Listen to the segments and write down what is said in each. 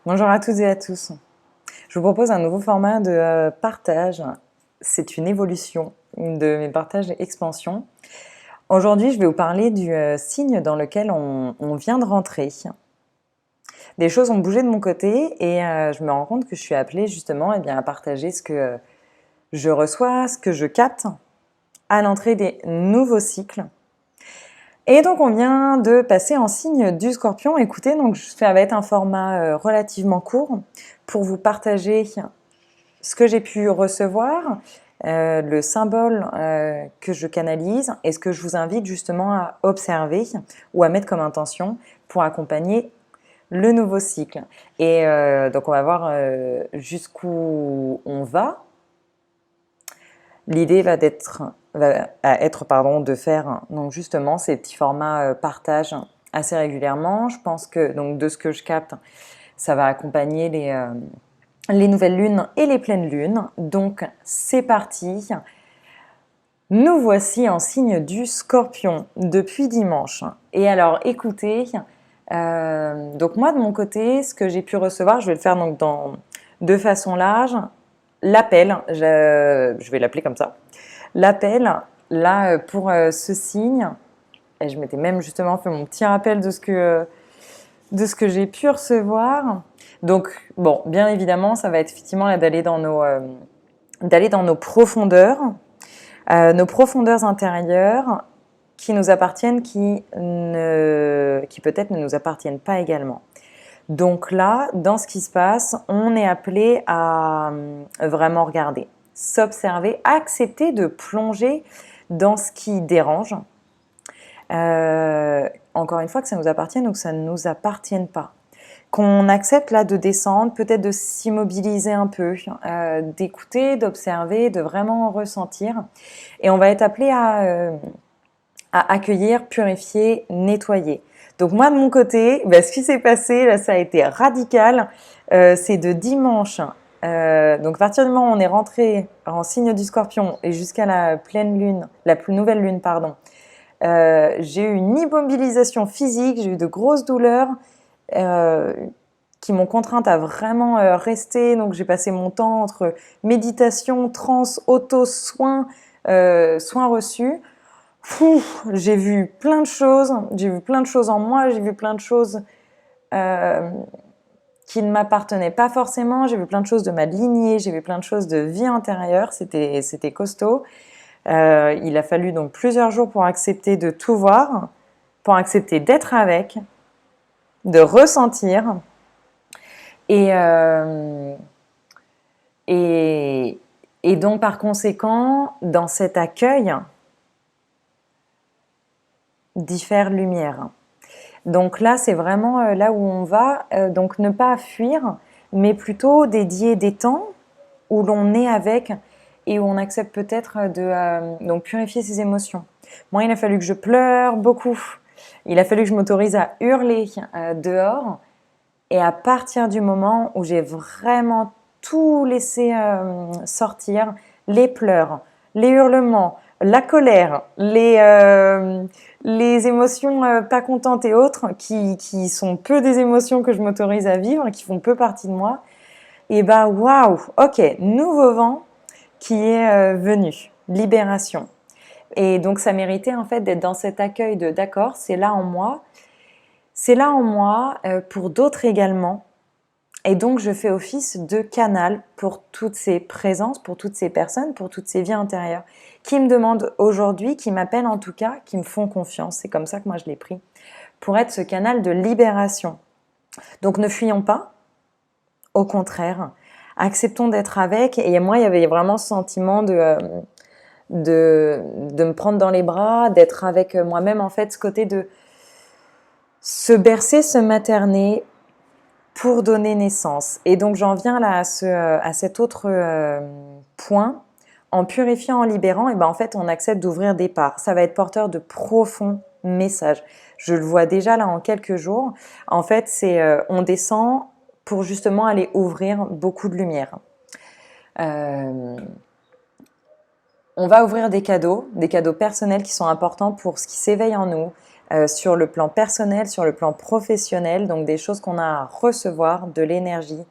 Bonjour à toutes et à tous. Je vous propose un nouveau format de partage. C'est une évolution de mes partages et expansions. Aujourd'hui, je vais vous parler du signe dans lequel on vient de rentrer. Des choses ont bougé de mon côté et je me rends compte que je suis appelée justement à partager ce que je reçois, ce que je capte à l'entrée des nouveaux cycles. Et donc on vient de passer en signe du Scorpion. Écoutez, donc ça va être un format relativement court pour vous partager ce que j'ai pu recevoir, le symbole que je canalise et ce que je vous invite justement à observer ou à mettre comme intention pour accompagner le nouveau cycle. Et donc on va voir jusqu'où on va. L'idée va être de faire donc justement ces petits formats partage assez régulièrement. Je pense que donc de ce que je capte, ça va accompagner les nouvelles lunes et les pleines lunes. Donc c'est parti. Nous voici en signe du Scorpion depuis dimanche. Et alors écoutez, donc moi de mon côté, ce que j'ai pu recevoir, je vais le faire donc de façon large. L'appel, je vais l'appeler comme ça. L'appel, là, pour ce signe, et je m'étais même justement fait mon petit rappel de ce que j'ai pu recevoir. Donc, bon, bien évidemment, ça va être effectivement là, d'aller dans nos profondeurs intérieures qui nous appartiennent, qui peut-être ne nous appartiennent pas également. Donc là, dans ce qui se passe, on est appelé à vraiment regarder, s'observer, accepter de plonger dans ce qui dérange. Encore une fois, que ça nous appartienne ou que ça ne nous appartienne pas. Qu'on accepte là de descendre, peut-être de s'immobiliser un peu, d'écouter, d'observer, de vraiment ressentir. Et on va être appelé à accueillir, purifier, nettoyer. Donc moi de mon côté, ce qui s'est passé, là ça a été radical, c'est de dimanche, donc à partir du moment où on est rentré en signe du Scorpion et jusqu'à la pleine lune, la plus nouvelle lune pardon, j'ai eu une immobilisation physique, j'ai eu de grosses douleurs qui m'ont contrainte à vraiment rester, donc j'ai passé mon temps entre méditation, transe, auto-soins, soins reçus. J'ai vu plein de choses en moi, j'ai vu plein de choses euh, qui ne m'appartenaient pas forcément, j'ai vu plein de choses de ma lignée, j'ai vu plein de choses de vie intérieure, c'était costaud. Il a fallu donc plusieurs jours pour accepter de tout voir, pour accepter d'être avec, de ressentir. Et, euh, et, et donc par conséquent, dans cet accueil, d'y faire lumière. Donc là, c'est vraiment là où on va, donc ne pas fuir, mais plutôt dédier des temps où l'on est avec et où on accepte peut-être de donc purifier ses émotions. Moi, il a fallu que je pleure beaucoup. Il a fallu que je m'autorise à hurler dehors. Et à partir du moment où j'ai vraiment tout laissé sortir, les pleurs, les hurlements, la colère, les émotions pas contentes et autres, qui sont peu des émotions que je m'autorise à vivre, qui font peu partie de moi, et bah waouh, ok, nouveau vent qui est venu, libération. Et donc ça méritait en fait d'être dans cet accueil de d'accord, c'est là en moi, pour d'autres également. Et donc, je fais office de canal pour toutes ces présences, pour toutes ces personnes, pour toutes ces vies intérieures qui me demandent aujourd'hui, qui m'appellent en tout cas, qui me font confiance. C'est comme ça que moi je l'ai pris, pour être ce canal de libération. Donc, ne fuyons pas, au contraire, acceptons d'être avec. Et moi, il y avait vraiment ce sentiment de me prendre dans les bras, d'être avec moi-même, en fait, ce côté de se bercer, se materner, pour donner naissance. Et donc j'en viens là à cet autre point. En purifiant, en libérant, et ben en fait on accepte d'ouvrir des parts. Ça va être porteur de profonds messages. Je le vois déjà là en quelques jours. En fait c'est on descend pour justement aller ouvrir beaucoup de lumière. Euh, on va ouvrir des cadeaux personnels qui sont importants pour ce qui s'éveille en nous, sur le plan personnel, sur le plan professionnel, donc des choses qu'on a à recevoir, de l'énergie.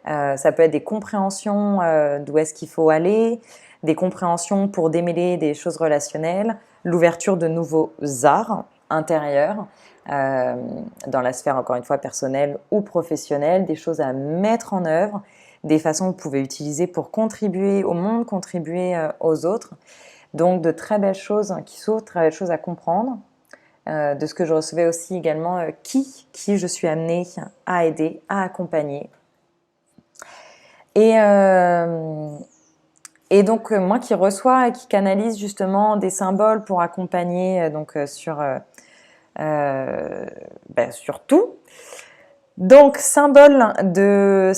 Ça peut être des compréhensions d'où est-ce qu'il faut aller, des compréhensions pour démêler des choses relationnelles, l'ouverture de nouveaux arts intérieurs, dans la sphère encore une fois personnelle ou professionnelle, des choses à mettre en œuvre, des façons que vous pouvez utiliser pour contribuer au monde, contribuer aux autres. Donc de très belles choses qui s'ouvrent, très belles choses à comprendre. De ce que je recevais aussi également, qui je suis amenée à aider, à accompagner. Et, donc moi qui reçois et qui canalise justement des symboles pour accompagner sur tout. Donc symbole de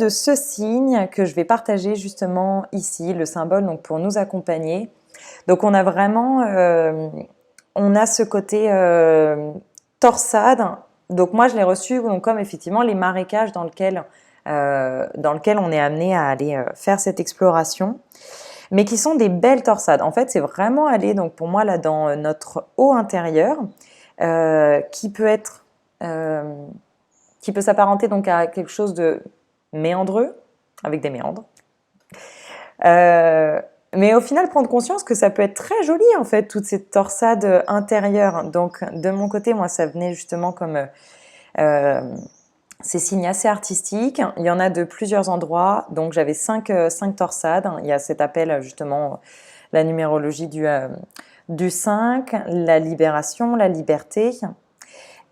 ce signe que je vais partager justement ici, le symbole donc pour nous accompagner. Donc on a vraiment on a ce côté torsade. Donc moi je l'ai reçu donc, comme effectivement les marécages dans lequel on est amené à aller faire cette exploration, mais qui sont des belles torsades. En fait, c'est vraiment aller donc pour moi là dans notre haut intérieur, qui peut s'apparenter donc à quelque chose de méandreux, avec des méandres. Mais au final, prendre conscience que ça peut être très joli, en fait, toute cette torsade intérieure. Donc, de mon côté, moi, ça venait justement comme ces signes assez artistiques. Il y en a de plusieurs endroits. Donc, j'avais 5 torsades. Il y a cet appel, justement, la numérologie du 5, la libération, la liberté.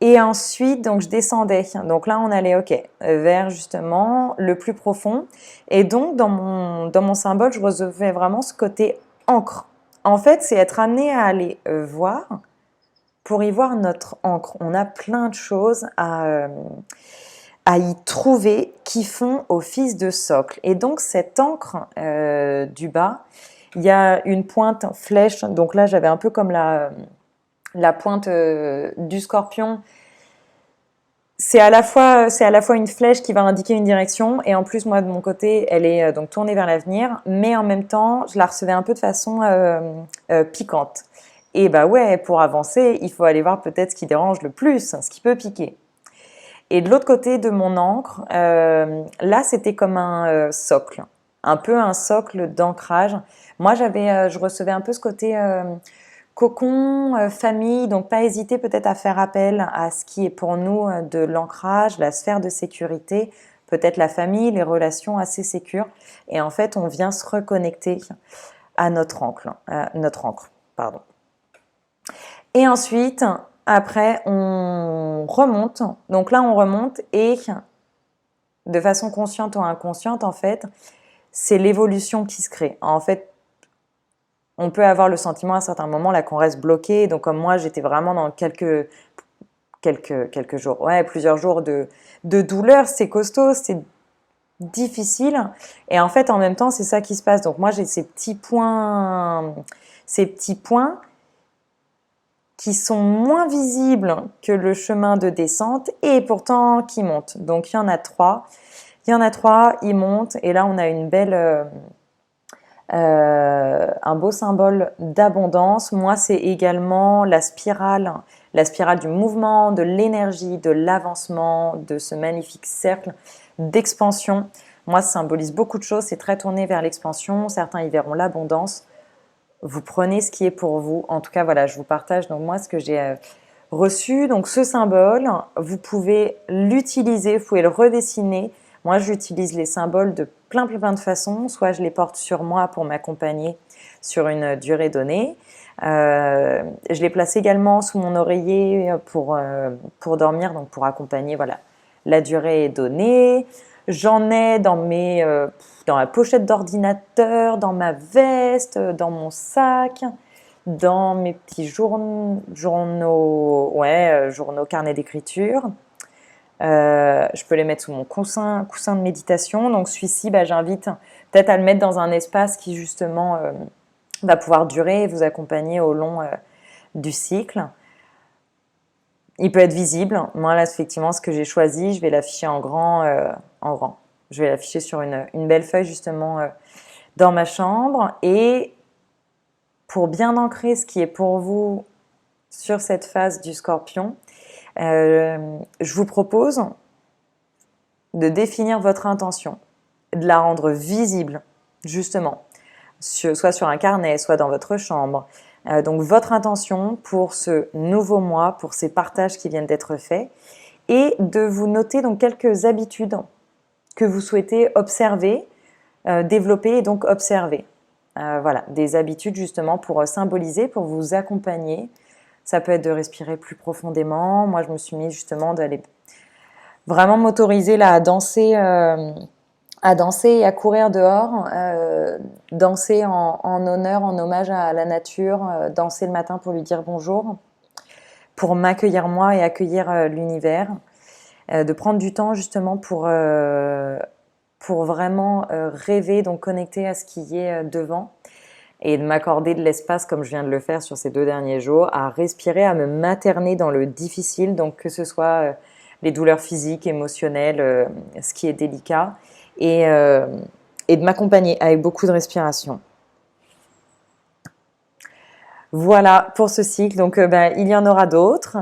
Et ensuite, donc, je descendais. Donc là, on allait, vers justement le plus profond. Et donc, dans mon symbole, je recevais vraiment ce côté encre. En fait, c'est être amené à aller voir pour y voir notre encre. On a plein de choses à y trouver qui font office de socle. Et donc, cette encre du bas, il y a une pointe flèche. Donc là, j'avais un peu comme la pointe du scorpion. C'est à la fois une flèche qui va indiquer une direction, et en plus moi de mon côté elle est donc tournée vers l'avenir, mais en même temps je la recevais un peu de façon piquante. Et bah ouais, pour avancer il faut aller voir peut-être ce qui dérange le plus, ce qui peut piquer. Et de l'autre côté de mon encre, là c'était comme un socle, un peu un socle d'ancrage. Moi je recevais un peu ce côté cocon, famille, donc pas hésiter peut-être à faire appel à ce qui est pour nous de l'ancrage, la sphère de sécurité, peut-être la famille, les relations assez sécures. Et en fait, on vient se reconnecter à notre encre, pardon. Et ensuite, après, on remonte. Donc là, on remonte et de façon consciente ou inconsciente, en fait, c'est l'évolution qui se crée. En fait, on peut avoir le sentiment à certains moments là qu'on reste bloqué. Donc comme moi, j'étais vraiment dans quelques jours, plusieurs jours de douleur. C'est costaud, c'est difficile. Et en fait, en même temps, c'est ça qui se passe. Donc moi, j'ai ces petits points qui sont moins visibles que le chemin de descente et pourtant qui montent. Donc il y en a 3. Ils montent et là on a une belle un beau symbole d'abondance. Moi, c'est également la spirale du mouvement, de l'énergie, de l'avancement, de ce magnifique cercle d'expansion. Moi, ça symbolise beaucoup de choses, c'est très tourné vers l'expansion. Certains y verront l'abondance. Vous prenez ce qui est pour vous. En tout cas, voilà, je vous partage donc moi ce que j'ai reçu. Donc ce symbole, vous pouvez l'utiliser, vous pouvez le redessiner. Moi, j'utilise les symboles de plein de façons. Soit je les porte sur moi pour m'accompagner sur une durée donnée. Je les place également sous mon oreiller pour dormir, donc pour accompagner, voilà, la durée est donnée. J'en ai dans la pochette d'ordinateur, dans ma veste, dans mon sac, dans mes petits journaux, carnet d'écriture. Je peux les mettre sous mon coussin de méditation. Donc celui-ci, j'invite peut-être à le mettre dans un espace qui justement va pouvoir durer et vous accompagner au long du cycle. Il peut être visible. Moi là, effectivement, ce que j'ai choisi, je vais l'afficher en grand. Je vais l'afficher sur une belle feuille justement dans ma chambre. Et pour bien ancrer ce qui est pour vous sur cette phase du Scorpion, je vous propose de définir votre intention, de la rendre visible, justement, soit sur un carnet, soit dans votre chambre. Donc votre intention pour ce nouveau mois, pour ces partages qui viennent d'être faits, et de vous noter donc quelques habitudes que vous souhaitez observer, développer et donc observer. Voilà, des habitudes justement pour symboliser, pour vous accompagner. Ça peut être de respirer plus profondément. Moi, je me suis mis justement d'aller vraiment m'autoriser là à danser et à courir dehors, danser en honneur, en hommage à la nature, danser le matin pour lui dire bonjour, pour m'accueillir moi et accueillir l'univers, de prendre du temps justement pour vraiment rêver, donc connecter à ce qui est devant et de m'accorder de l'espace comme je viens de le faire sur ces 2 derniers jours, à respirer, à me materner dans le difficile, donc que ce soit les douleurs physiques, émotionnelles, ce qui est délicat, et de m'accompagner avec beaucoup de respiration. Voilà pour ce cycle, donc il y en aura d'autres.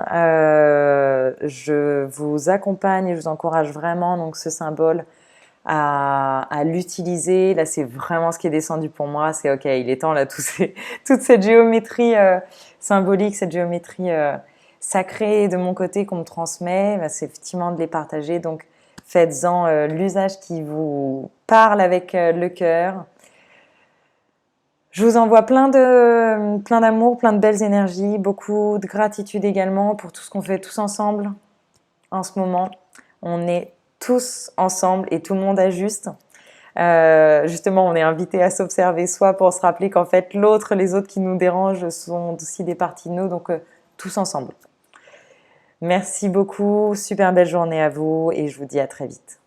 Je vous accompagne et je vous encourage vraiment donc ce symbole à l'utiliser. Là, c'est vraiment ce qui est descendu pour moi. C'est OK, il est temps, là, toute cette géométrie symbolique, cette géométrie sacrée de mon côté qu'on me transmet, c'est effectivement de les partager. Donc, faites-en l'usage qui vous parle avec le cœur. Je vous envoie plein d'amour, plein de belles énergies, beaucoup de gratitude également pour tout ce qu'on fait tous ensemble en ce moment. On est tous ensemble et tout le monde ajuste. Justement, on est invité à s'observer soit pour se rappeler qu'en fait l'autre, les autres qui nous dérangent sont aussi des parties de nous, donc tous ensemble. Merci beaucoup, super belle journée à vous et je vous dis à très vite.